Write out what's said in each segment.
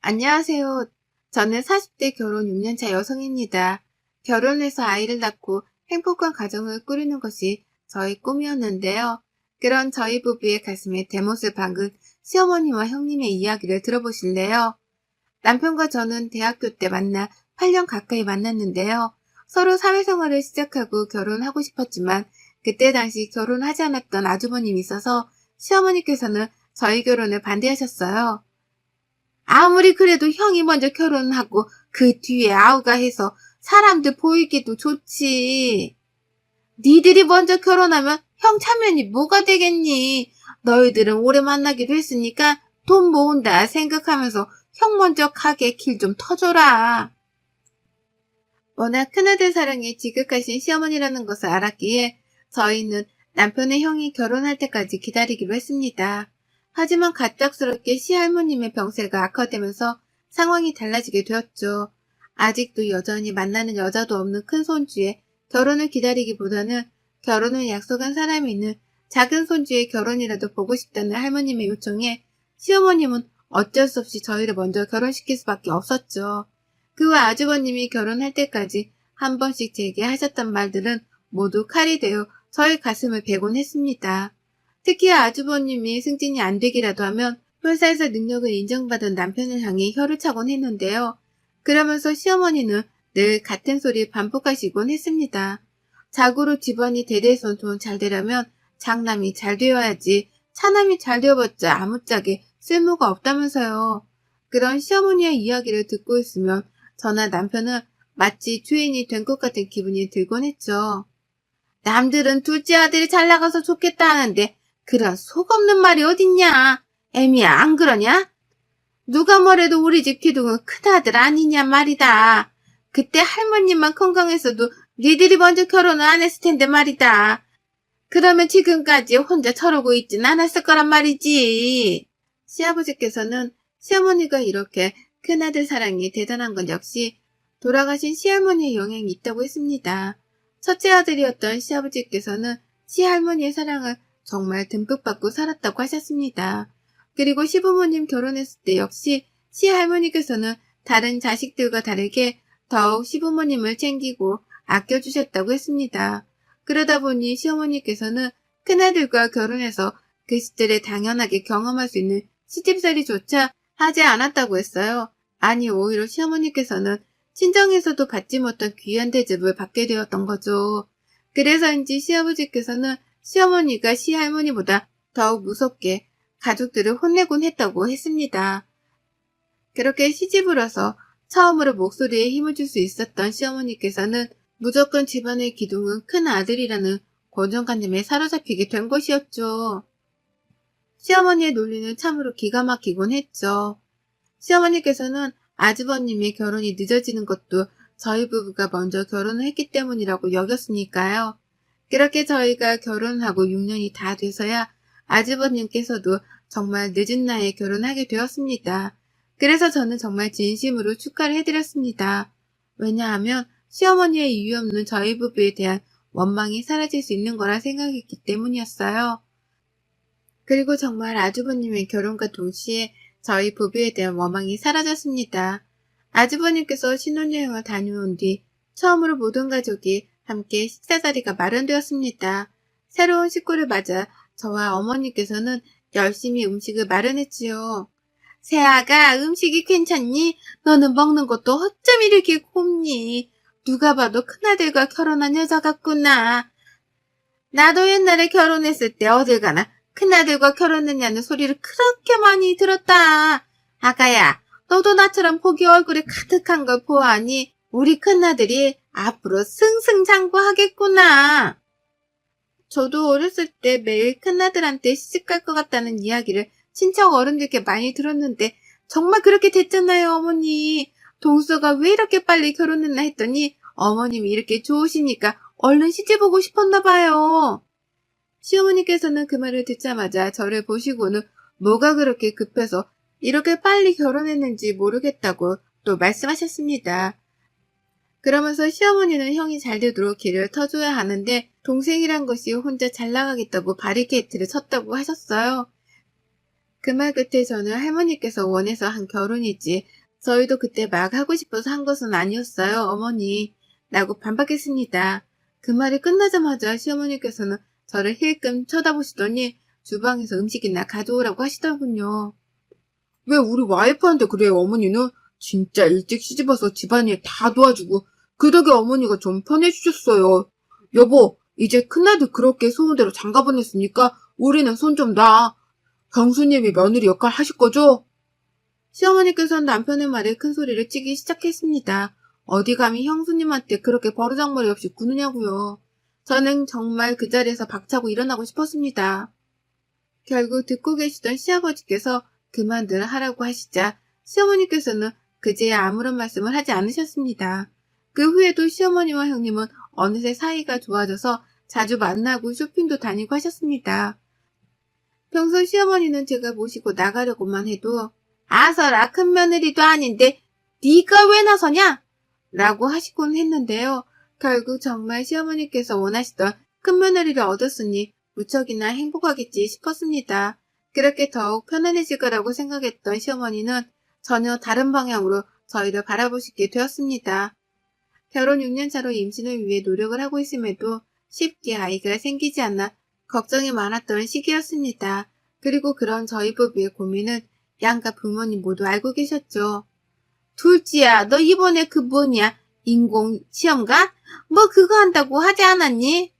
안녕하세요. 저는 40대 결혼 6년차 여성입니다. 결혼해서 아이를 낳고 행복한 가정을 꾸리는 것이 저희 꿈이었는데요. 그런 저희 부부의 가슴에 대못을 박은 시어머니와 형님의 이야기를 들어보실래요? 남편과 저는 대학교 때 만나 8년 가까이 만났는데요. 서로 사회생활을 시작하고 결혼하고 싶었지만 그때 당시 결혼하지 않았던 아주버님이 있어서 시어머니께서는 저희 결혼을 반대하셨어요. 아무리 그래도 형이 먼저 결혼하고 그 뒤에 아우가 해서 사람들 보이기도 좋지. 니들이 먼저 결혼하면 형 차면이 뭐가 되겠니? 너희들은 오래 만나기도 했으니까 돈 모은다 생각하면서 형 먼저 가게 길 좀 터줘라. 워낙 큰아들 사랑이 지극하신 시어머니라는 것을 알았기에 저희는 남편의 형이 결혼할 때까지 기다리기로 했습니다. 하지만 갑작스럽게 시할머님의 병세가 악화되면서 상황이 달라지게 되었죠. 아직도 여전히 만나는 여자도 없는 큰 손주의 결혼을 기다리기보다는 결혼을 약속한 사람이 있는 작은 손주의 결혼이라도 보고 싶다는 할머님의 요청에 시어머님은 어쩔 수 없이 저희를 먼저 결혼시킬 수밖에 없었죠. 그와 아주버님이 결혼할 때까지 한 번씩 제게 하셨던 말들은 모두 칼이 되어 저의 가슴을 베곤 했습니다. 특히 아주버님이 승진이 안 되기라도 하면 회사에서 능력을 인정받은 남편을 향해 혀를 차곤 했는데요. 그러면서 시어머니는 늘 같은 소리 반복하시곤 했습니다. 자고로 집안이 대대손손 잘 되려면 장남이 잘 되어야지 차남이 잘 되어봤자 아무짝에 쓸모가 없다면서요. 그런 시어머니의 이야기를 듣고 있으면 저나 남편은 마치 주인이 된 것 같은 기분이 들곤 했죠. 남들은 둘째 아들이 잘 나가서 좋겠다 하는데 그런 속 없는 말이 어딨냐? 애미야, 안 그러냐? 누가 뭐래도 우리 집 기둥은 큰아들 아니냐 말이다. 그때 할머님만 건강했어도 니들이 먼저 결혼을 안 했을 텐데 말이다. 그러면 지금까지 혼자 저러고 있진 않았을 거란 말이지. 시아버지께서는 시어머니가 이렇게 큰아들 사랑이 대단한 건 역시 돌아가신 시할머니의 영향이 있다고 했습니다. 첫째 아들이었던 시아버지께서는 시할머니의 사랑을 정말 듬뿍 받고 살았다고 하셨습니다. 그리고 시부모님 결혼했을 때 역시 시할머니께서는 다른 자식들과 다르게 더욱 시부모님을 챙기고 아껴주셨다고 했습니다. 그러다 보니 시어머니께서는 큰아들과 결혼해서 그 시절에 당연하게 경험할 수 있는 시집살이조차 하지 않았다고 했어요. 아니 오히려 시어머니께서는 친정에서도 받지 못한 귀한 대접을 받게 되었던 거죠. 그래서인지 시아버지께서는 시어머니가 시할머니보다 더욱 무섭게 가족들을 혼내곤 했다고 했습니다. 그렇게 시집을 와서 처음으로 목소리에 힘을 줄 수 있었던 시어머니께서는 무조건 집안의 기둥은 큰 아들이라는 고정관념에 사로잡히게 된 것이었죠. 시어머니의 논리는 참으로 기가 막히곤 했죠. 시어머니께서는 아주버님의 결혼이 늦어지는 것도 저희 부부가 먼저 결혼을 했기 때문이라고 여겼으니까요. 그렇게 저희가 결혼하고 6년이 다 돼서야 아주버님께서도 정말 늦은 나이에 결혼하게 되었습니다. 그래서 저는 정말 진심으로 축하를 해드렸습니다. 왜냐하면 시어머니의 이유 없는 저희 부부에 대한 원망이 사라질 수 있는 거라 생각했기 때문이었어요. 그리고 정말 아주버님의 결혼과 동시에 저희 부부에 대한 원망이 사라졌습니다. 아주버님께서 신혼여행을 다녀온 뒤 처음으로 모든 가족이 함께 식사 자리가 마련되었습니다. 새로운 식구를 맞아 저와 어머니께서는 열심히 음식을 마련했지요. 새아가 음식이 괜찮니? 너는 먹는 것도 어쩜 이렇게 곱니? 누가 봐도 큰아들과 결혼한 여자 같구나. 나도 옛날에 결혼했을 때 어딜 가나 큰아들과 결혼했냐는 소리를 그렇게 많이 들었다. 아가야, 너도 나처럼 복이 얼굴에 가득한 걸 보아하니 우리 큰아들이 앞으로 승승장구하겠구나. 저도 어렸을 때 매일 큰아들한테 시집갈 것 같다는 이야기를 친척 어른들께 많이 들었는데 정말 그렇게 됐잖아요, 어머니. 동서가 왜 이렇게 빨리 결혼했나 했더니 어머님이 이렇게 좋으시니까 얼른 시집오고 싶었나 봐요. 시어머니께서는 그 말을 듣자마자 저를 보시고는 뭐가 그렇게 급해서 이렇게 빨리 결혼했는지 모르겠다고 또 말씀하셨습니다. 그러면서 시어머니는 형이 잘 되도록 길을 터줘야 하는데 동생이란 것이 혼자 잘 나가겠다고 바리케이트를 쳤다고 하셨어요. 그 말 끝에 저는 할머니께서 원해서 한 결혼이지 저희도 그때 막 하고 싶어서 한 것은 아니었어요, 어머니. 라고 반박했습니다. 그 말이 끝나자마자 시어머니께서는 저를 힐끔 쳐다보시더니 주방에서 음식이나 가져오라고 하시더군요. 왜 우리 와이프한테 그래요, 어머니는? 진짜 일찍 시집와서 집안일 다 도와주고 그 덕에 어머니가 좀 편해지셨어요. 여보, 이제 큰아들 그렇게 소문대로 장가 보냈으니까 우리는 손 좀 놔. 형수님이 며느리 역할 하실 거죠? 시어머니께서는 남편의 말에 큰 소리를 치기 시작했습니다. 어디 감히 형수님한테 그렇게 버르장머리 없이 구느냐고요. 저는 정말 그 자리에서 박차고 일어나고 싶었습니다. 결국 듣고 계시던 시아버지께서 그만들 하라고 하시자 시어머니께서는 그제야 아무런 말씀을 하지 않으셨습니다. 그 후에도 시어머니와 형님은 어느새 사이가 좋아져서 자주 만나고 쇼핑도 다니고 하셨습니다. 평소 시어머니는 제가 모시고 나가려고만 해도 아서라 큰 며느리도 아닌데 네가 왜 나서냐? 라고 하시곤 했는데요. 결국 정말 시어머니께서 원하시던 큰 며느리를 얻었으니 무척이나 행복하겠지 싶었습니다. 그렇게 더욱 편안해질 거라고 생각했던 시어머니는 전혀 다른 방향으로 저희를 바라보시게 되었습니다. 결혼 6년 차로 임신을 위해 노력을 하고 있음에도 쉽게 아이가 생기지 않아 걱정이 많았던 시기였습니다. 그리고 그런 저희 부부의 고민은 양가 부모님 모두 알고 계셨죠. 둘째야, 너 이번에 그 뭐냐? 인공 시험가? 뭐 그거 한다고 하지 않았니?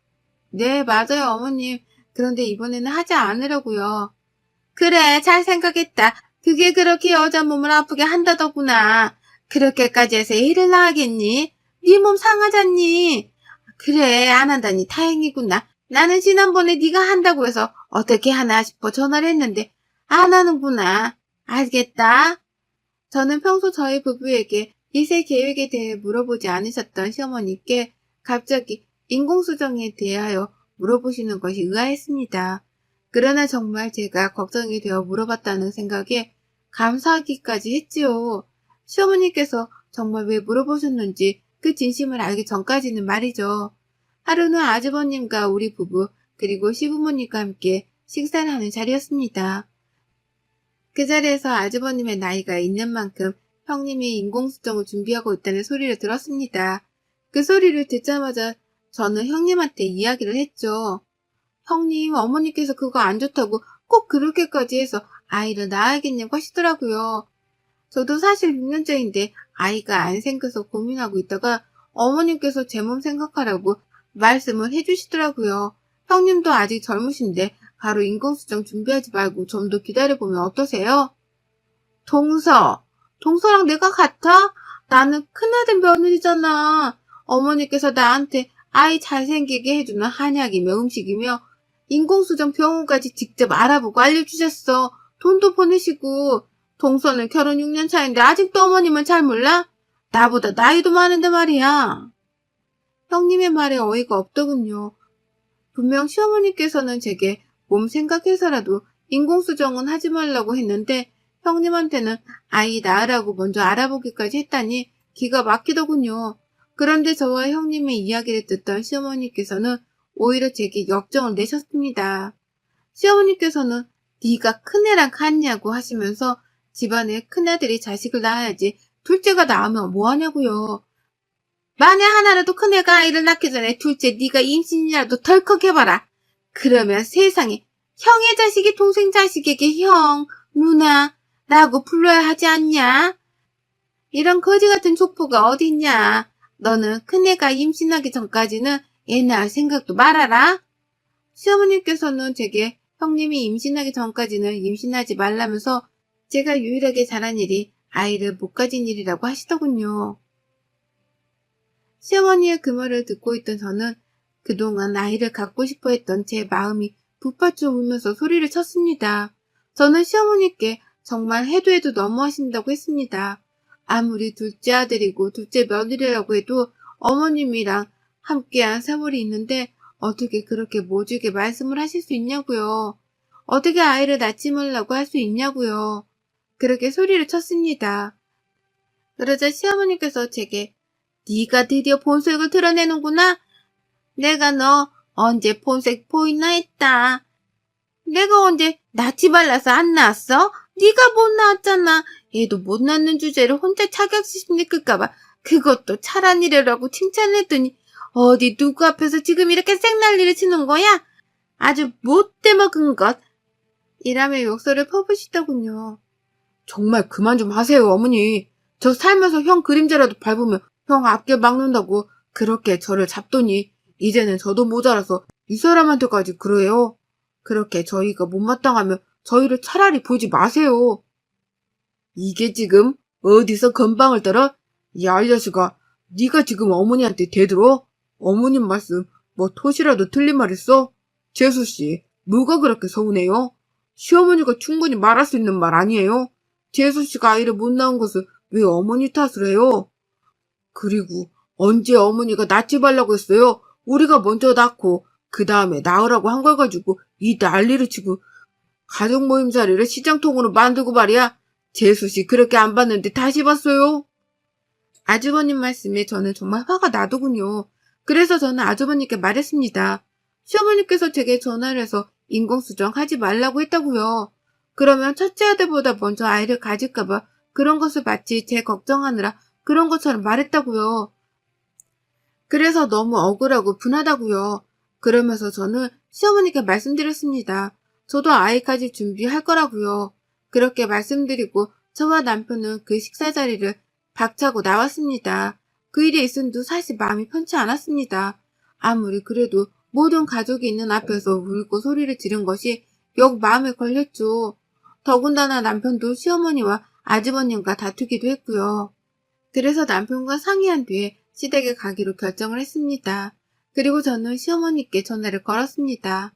네, 맞아요, 어머님. 그런데 이번에는 하지 않으려고요. 그래, 잘 생각했다. 그게 그렇게 여자 몸을 아프게 한다더구나. 그렇게까지 해서 애를 낳았겠니? 네 몸 상하잖니? 그래, 안 한다니 다행이구나. 나는 지난번에 네가 한다고 해서 어떻게 하나 싶어 전화를 했는데 안 하는구나. 알겠다. 저는 평소 저희 부부에게 이세 계획에 대해 물어보지 않으셨던 시어머니께 갑자기 인공수정에 대하여 물어보시는 것이 의아했습니다. 그러나 정말 제가 걱정이 되어 물어봤다는 생각에 감사하기까지 했지요. 시어머니께서 정말 왜 물어보셨는지 그 진심을 알기 전까지는 말이죠. 하루는 아주버님과 우리 부부 그리고 시부모님과 함께 식사를 하는 자리였습니다. 그 자리에서 아주버님의 나이가 있는 만큼 형님이 인공수정을 준비하고 있다는 소리를 들었습니다. 그 소리를 듣자마자 저는 형님한테 이야기를 했죠. 형님, 어머니께서 그거 안 좋다고 꼭 그렇게까지 해서 아이를 낳아야겠냐고 하시더라고요. 저도 사실 6년째인데 아이가 안 생겨서 고민하고 있다가 어머님께서 제 몸 생각하라고 말씀을 해주시더라고요. 형님도 아직 젊으신데 바로 인공수정 준비하지 말고 좀 더 기다려보면 어떠세요? 동서랑 내가 같아? 나는 큰아들 며느리잖아. 어머니께서 나한테 아이 잘생기게 해주는 한약이며 음식이며 인공수정 병원까지 직접 알아보고 알려주셨어. 돈도 보내시고. 동서는 결혼 6년 차인데 아직도 어머님은 잘 몰라? 나보다 나이도 많은데 말이야. 형님의 말에 어이가 없더군요. 분명 시어머니께서는 제게 몸 생각해서라도 인공수정은 하지 말라고 했는데 형님한테는 아이 낳으라고 먼저 알아보기까지 했다니 기가 막히더군요. 그런데 저와 형님의 이야기를 듣던 시어머니께서는 오히려 제게 역정을 내셨습니다. 시어머니께서는 네가 큰애랑 같냐고 하시면서 집안에 큰아들이 자식을 낳아야지 둘째가 낳으면 뭐하냐고요. 만에 하나라도 큰애가 아이를 낳기 전에 둘째 네가 임신이라도 덜컥 해봐라. 그러면 세상에 형의 자식이 동생 자식에게 형, 누나 라고 불러야 하지 않냐? 이런 거지 같은 족보가 어딨냐? 너는 큰애가 임신하기 전까지는 애 낳을 생각도 말아라. 시어머니께서는 제게 형님이 임신하기 전까지는 임신하지 말라면서 제가 유일하게 잘한 일이 아이를 못 가진 일이라고 하시더군요. 시어머니의 그 말을 듣고 있던 저는 그동안 아이를 갖고 싶어 했던 제 마음이 북받쳐 울면서 소리를 쳤습니다. 저는 시어머니께 정말 해도 해도 너무하신다고 했습니다. 아무리 둘째 아들이고 둘째 며느리라고 해도 어머님이랑 함께한 세월이 있는데 어떻게 그렇게 모질게 말씀을 하실 수 있냐고요. 어떻게 아이를 낳지 말라고 할 수 있냐고요. 그렇게 소리를 쳤습니다. 그러자 시어머니께서 제게 네가 드디어 본색을 드러내는구나. 내가 너 언제 본색 보이나 했다. 내가 언제 낯이 발라서 안 나왔어? 네가 못 나왔잖아. 얘도 못 낳는 주제를 혼자 차격시심 느낄까봐 그것도 차라니래라고 칭찬했더니 어디 누구 앞에서 지금 이렇게 생난리를 치는 거야? 아주 못돼 먹은 것. 이라며 욕설을 퍼부시더군요. 정말 그만 좀 하세요, 어머니. 저 살면서 형 그림자라도 밟으면 형 앞길 막는다고 그렇게 저를 잡더니 이제는 저도 모자라서 이 사람한테까지 그래요. 그렇게 저희가 못마땅하면 저희를 차라리 보지 마세요. 이게 지금 어디서 건방을 떨어? 야, 이 자식아, 네가 지금 어머니한테 대들어? 어머님 말씀 뭐 토시라도 틀린 말 있어? 재수씨, 뭐가 그렇게 서운해요? 시어머니가 충분히 말할 수 있는 말 아니에요? 재수씨가 아이를 못 낳은 것을 왜 어머니 탓을 해요? 그리고 언제 어머니가 낳지 말라고 했어요? 우리가 먼저 낳고 그 다음에 낳으라고 한 걸 가지고 이 난리를 치고 가족 모임 자리를 시장통으로 만들고 말이야. 재수씨 그렇게 안 봤는데 다시 봤어요? 아주버님 말씀에 저는 정말 화가 나더군요. 그래서 저는 아주버님께 말했습니다. 시어머니께서 제게 전화를 해서 인공수정 하지 말라고 했다고요. 그러면 첫째 아들보다 먼저 아이를 가질까봐 그런 것을 마치 제 걱정하느라 그런 것처럼 말했다고요. 그래서 너무 억울하고 분하다고요. 그러면서 저는 시어머니께 말씀드렸습니다. 저도 아이까지 준비할 거라고요. 그렇게 말씀드리고 저와 남편은 그 식사 자리를 박차고 나왔습니다. 그 일이 있은도 사실 마음이 편치 않았습니다. 아무리 그래도 모든 가족이 있는 앞에서 울고 소리를 지른 것이 역 마음에 걸렸죠. 더군다나 남편도 시어머니와 아주버님과 다투기도 했고요. 그래서 남편과 상의한 뒤에 시댁에 가기로 결정을 했습니다. 그리고 저는 시어머니께 전화를 걸었습니다.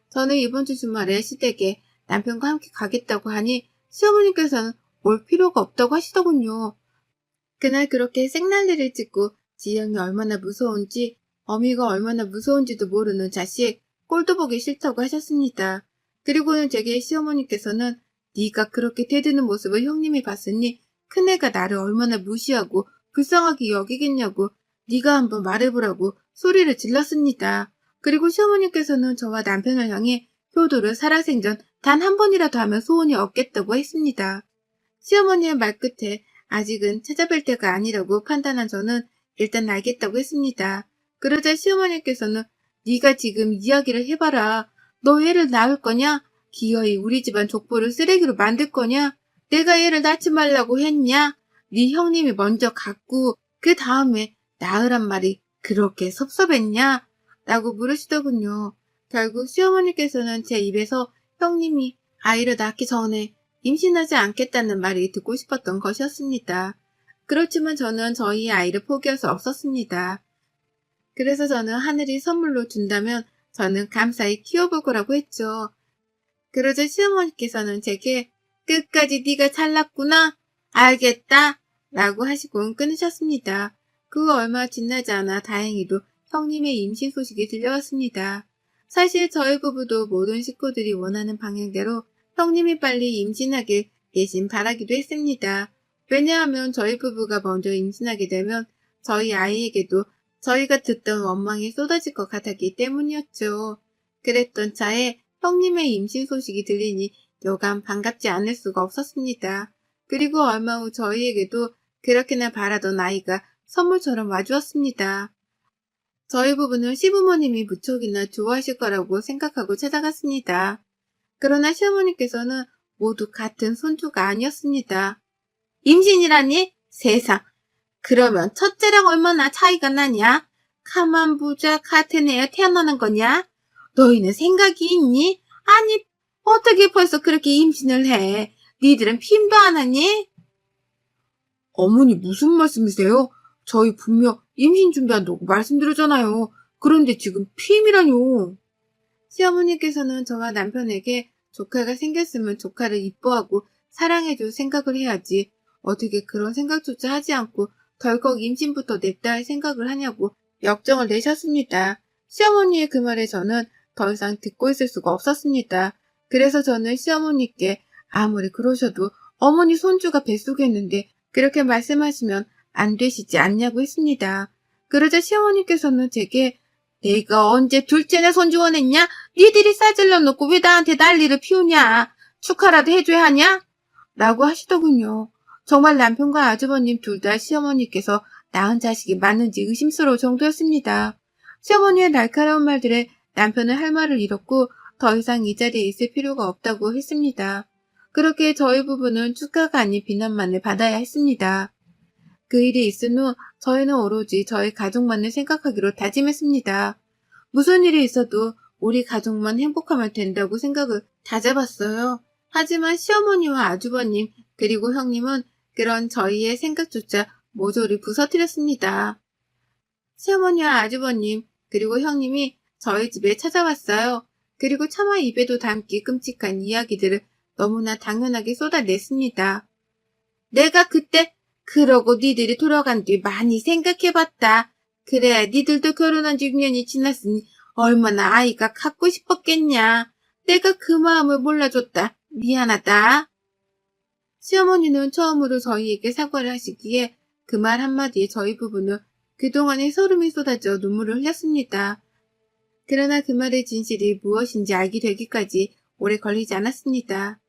저는 이번 주 주말에 시댁에 남편과 함께 가겠다고 하니 시어머니께서는 올 필요가 없다고 하시더군요. 그날 그렇게 생난리를 찍고 지영이 얼마나 무서운지 어미가 얼마나 무서운지도 모르는 자식 꼴도 보기 싫다고 하셨습니다. 그리고는 제게 시어머니께서는 네가 그렇게 대드는 모습을 형님이 봤으니 큰애가 나를 얼마나 무시하고 불쌍하게 여기겠냐고 네가 한번 말해보라고 소리를 질렀습니다. 그리고 시어머니께서는 저와 남편을 향해 효도를 살아생전 단 한 번이라도 하면 소원이 없겠다고 했습니다. 시어머니의 말끝에 아직은 찾아뵐 때가 아니라고 판단한 저는 일단 알겠다고 했습니다. 그러자 시어머니께서는 네가 지금 이야기를 해봐라. 너 애를 낳을 거냐? 기어이 우리 집안 족보를 쓰레기로 만들 거냐? 내가 애를 낳지 말라고 했냐? 네 형님이 먼저 갖고 그 다음에 낳으란 말이 그렇게 섭섭했냐? 라고 물으시더군요. 결국 시어머니께서는 제 입에서 형님이 아이를 낳기 전에 임신하지 않겠다는 말이 듣고 싶었던 것이었습니다. 그렇지만 저는 저희 아이를 포기할 수 없었습니다. 그래서 저는 하늘이 선물로 준다면 저는 감사히 키워볼 거라고 했죠. 그러자 시어머니께서는 제게 끝까지 네가 잘났구나. 알겠다. 라고 하시곤 끊으셨습니다. 그 얼마 지나지 않아 다행히도 형님의 임신 소식이 들려왔습니다. 사실 저희 부부도 모든 식구들이 원하는 방향대로 형님이 빨리 임신하길 대신 바라기도 했습니다. 왜냐하면 저희 부부가 먼저 임신하게 되면 저희 아이에게도 저희가 듣던 원망이 쏟아질 것 같았기 때문이었죠. 그랬던 차에 형님의 임신 소식이 들리니 여간 반갑지 않을 수가 없었습니다. 그리고 얼마 후 저희에게도 그렇게나 바라던 아이가 선물처럼 와주었습니다. 저희 부부는 시부모님이 무척이나 좋아하실 거라고 생각하고 찾아갔습니다. 그러나 시어머니께서는 모두 같은 손주가 아니었습니다. 임신이라니? 세상. 그러면 첫째랑 얼마나 차이가 나냐? 가만 보자 같은 애에 태어나는 거냐? 너희는 생각이 있니? 아니 어떻게 벌써 그렇게 임신을 해? 니들은 핌도 안 하니? 어머니 무슨 말씀이세요? 저희 분명 임신 준비한다고 말씀드렸잖아요. 그런데 지금 핌이라뇨. 시어머니께서는 저와 남편에게 조카가 생겼으면 조카를 이뻐하고 사랑해줄 생각을 해야지 어떻게 그런 생각조차 하지 않고 덜컥 임신부터 냈다 할 생각을 하냐고 역정을 내셨습니다. 시어머니의 그 말에 저는 더 이상 듣고 있을 수가 없었습니다. 그래서 저는 시어머니께 아무리 그러셔도 어머니 손주가 뱃속에 있는데 그렇게 말씀하시면 안 되시지 않냐고 했습니다. 그러자 시어머니께서는 제게 내가 언제 둘째네 손 지원했냐? 니들이 싸질러 놓고 왜 나한테 난리를 피우냐? 축하라도 해줘야 하냐? 라고 하시더군요. 정말 남편과 아주버님 둘 다 시어머니께서 낳은 자식이 맞는지 의심스러울 정도였습니다. 시어머니의 날카로운 말들에 남편은 할 말을 잃었고 더 이상 이 자리에 있을 필요가 없다고 했습니다. 그렇게 저희 부부는 축하가 아닌 비난만을 받아야 했습니다. 그 일이 있은 후 저희는 오로지 저희 가족만을 생각하기로 다짐했습니다. 무슨 일이 있어도 우리 가족만 행복하면 된다고 생각을 다잡았어요. 하지만 시어머니와 아주버님 그리고 형님은 그런 저희의 생각조차 모조리 부서뜨렸습니다. 시어머니와 아주버님 그리고 형님이 저희 집에 찾아왔어요. 그리고 차마 입에도 담기 끔찍한 이야기들을 너무나 당연하게 쏟아냈습니다. 내가 그때 그러고 니들이 돌아간 뒤 많이 생각해봤다. 그래 니들도 결혼한 지 6년이 지났으니 얼마나 아이가 갖고 싶었겠냐. 내가 그 마음을 몰라줬다. 미안하다. 시어머니는 처음으로 저희에게 사과를 하시기에 그 말 한마디에 저희 부부는 그동안의 소름이 쏟아져 눈물을 흘렸습니다. 그러나 그 말의 진실이 무엇인지 알게 되기까지 오래 걸리지 않았습니다.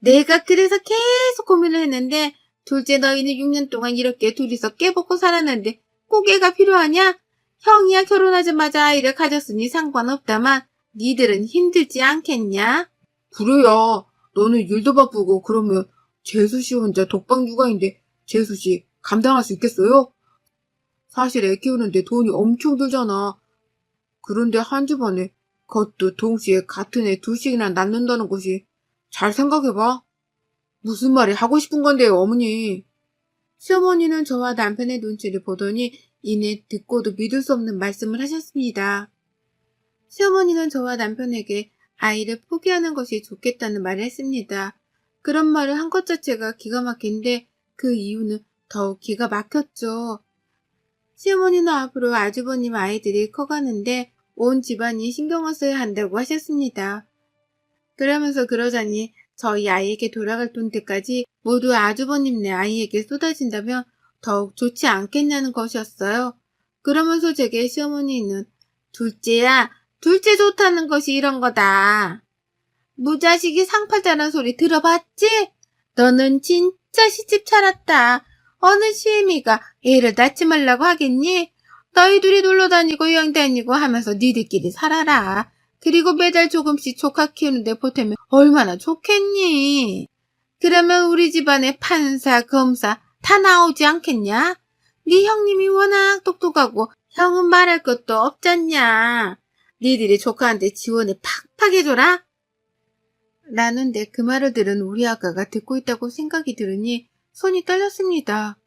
내가 그래서 계속 고민을 했는데 둘째 너희는 6년 동안 이렇게 둘이서 깨먹고 살았는데 꼭 애가 필요하냐? 형이야 결혼하자마자 아이를 가졌으니 상관없다만 니들은 힘들지 않겠냐? 그래야 너는 일도 바쁘고 그러면 재수씨 혼자 독방 육아인데 재수씨 감당할 수 있겠어요? 사실 애 키우는데 돈이 엄청 들잖아. 그런데 한 집안에 그것도 동시에 같은 애 둘씩이나 낳는다는 것이 잘 생각해봐. 무슨 말이 하고 싶은 건데요, 어머니? 시어머니는 저와 남편의 눈치를 보더니 이내 듣고도 믿을 수 없는 말씀을 하셨습니다. 시어머니는 저와 남편에게 아이를 포기하는 것이 좋겠다는 말을 했습니다. 그런 말을 한 것 자체가 기가 막힌데 그 이유는 더욱 기가 막혔죠. 시어머니는 앞으로 아주버님 아이들이 커가는데 온 집안이 신경을 써야 한다고 하셨습니다. 그러면서 그러자니 저희 아이에게 돌아갈 돈때까지 모두 아주버님네 아이에게 쏟아진다면 더욱 좋지 않겠냐는 것이었어요. 그러면서 제게 시어머니는 둘째야, 둘째 좋다는 것이 이런 거다. 무자식이 상팔자란 소리 들어봤지? 너는 진짜 시집 차렸다. 어느 시애미가 애를 낳지 말라고 하겠니? 너희 둘이 놀러 다니고 여행 다니고 하면서 니들끼리 살아라. 그리고 매달 조금씩 조카 키우는데 보태면 얼마나 좋겠니? 그러면 우리 집안에 판사, 검사 다 나오지 않겠냐? 네 형님이 워낙 똑똑하고 형은 말할 것도 없잖냐. 니들이 조카한테 지원을 팍팍 해줘라. 라는데 그 말을 들은 우리 아가가 듣고 있다고 생각이 들으니 손이 떨렸습니다.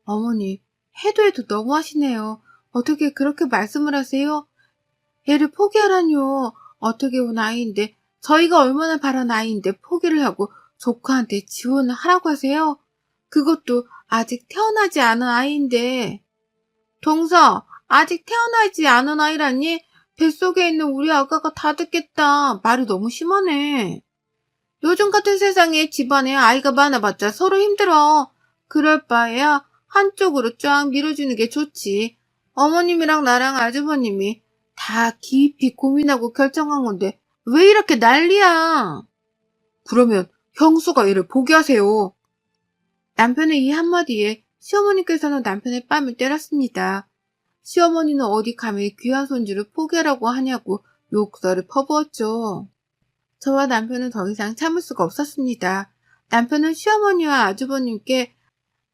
어머니, 해도 너무하시네요. 어떻게 그렇게 말씀을 하세요? 애를 포기하라뇨. 어떻게 온 아이인데, 저희가 얼마나 바란 아이인데 포기를 하고 조카한테 지원을 하라고 하세요? 그것도 아직 태어나지 않은 아이인데. 동서, 아직 태어나지 않은 아이라니? 뱃속에 있는 우리 아가가 다 듣겠다. 말이 너무 심하네. 요즘 같은 세상에 집안에 아이가 많아봤자 서로 힘들어. 그럴 바에야 한쪽으로 쫙 밀어주는 게 좋지. 어머님이랑 나랑 아주버님이 다 깊이 고민하고 결정한 건데 왜 이렇게 난리야? 그러면 형수가 애를 포기하세요. 남편의 이 한마디에 시어머니께서는 남편의 뺨을 때렸습니다. 시어머니는 어디 감히 귀한 손주를 포기하라고 하냐고 욕설을 퍼부었죠. 저와 남편은 더 이상 참을 수가 없었습니다. 남편은 시어머니와 아주버님께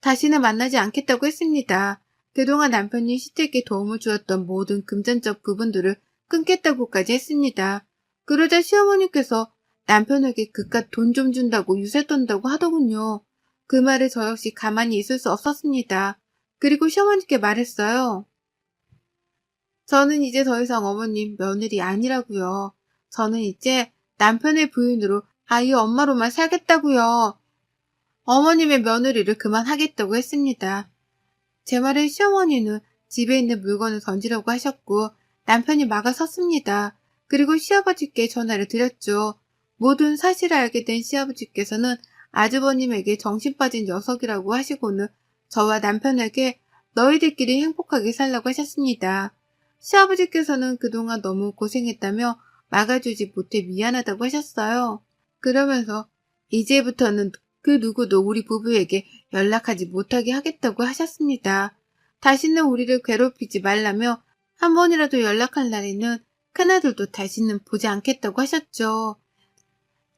다시는 만나지 않겠다고 했습니다. 그동안 남편이 시댁에 도움을 주었던 모든 금전적 부분들을 끊겠다고까지 했습니다. 그러자 시어머니께서 남편에게 그깟 돈 좀 준다고 유세 떤다고 하더군요. 그 말에 저 역시 가만히 있을 수 없었습니다. 그리고 시어머니께 말했어요. 저는 이제 더 이상 어머님 며느리 아니라고요. 저는 이제 남편의 부인으로 아이 엄마로만 살겠다고요. 어머님의 며느리를 그만하겠다고 했습니다. 제 말에 시어머니는 집에 있는 물건을 던지려고 하셨고 남편이 막아섰습니다. 그리고 시아버지께 전화를 드렸죠. 모든 사실을 알게 된 시아버지께서는 아주버님에게 정신 빠진 녀석이라고 하시고는 저와 남편에게 너희들끼리 행복하게 살라고 하셨습니다. 시아버지께서는 그동안 너무 고생했다며 막아주지 못해 미안하다고 하셨어요. 그러면서 이제부터는 그 누구도 우리 부부에게 연락하지 못하게 하겠다고 하셨습니다. 다시는 우리를 괴롭히지 말라며 한 번이라도 연락할 날에는 큰아들도 다시는 보지 않겠다고 하셨죠.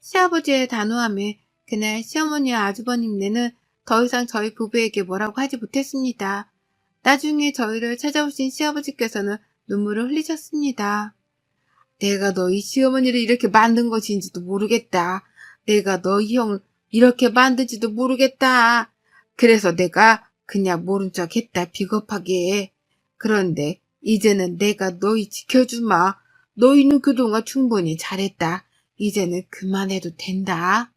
시아버지의 단호함에 그날 시어머니와 아주버님네는 더 이상 저희 부부에게 뭐라고 하지 못했습니다. 나중에 저희를 찾아오신 시아버지께서는 눈물을 흘리셨습니다. 내가 너희 시어머니를 이렇게 만든 것인지도 모르겠다. 내가 너희 형을 이렇게 만든지도 모르겠다. 그래서 내가 그냥 모른 척 했다, 비겁하게. 그런데 이제는 내가 너희 지켜주마. 너희는 그동안 충분히 잘했다. 이제는 그만해도 된다.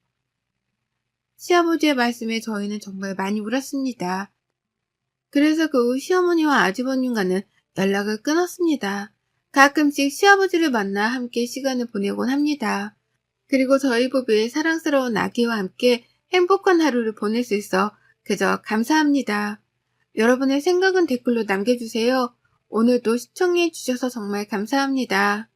시아버지의 말씀에 저희는 정말 많이 울었습니다. 그래서 그 후 시어머니와 아주버님과는 연락을 끊었습니다. 가끔씩 시아버지를 만나 함께 시간을 보내곤 합니다. 그리고 저희 부부의 사랑스러운 아기와 함께 행복한 하루를 보낼 수 있어 그저 감사합니다. 여러분의 생각은 댓글로 남겨주세요. 오늘도 시청해 주셔서 정말 감사합니다.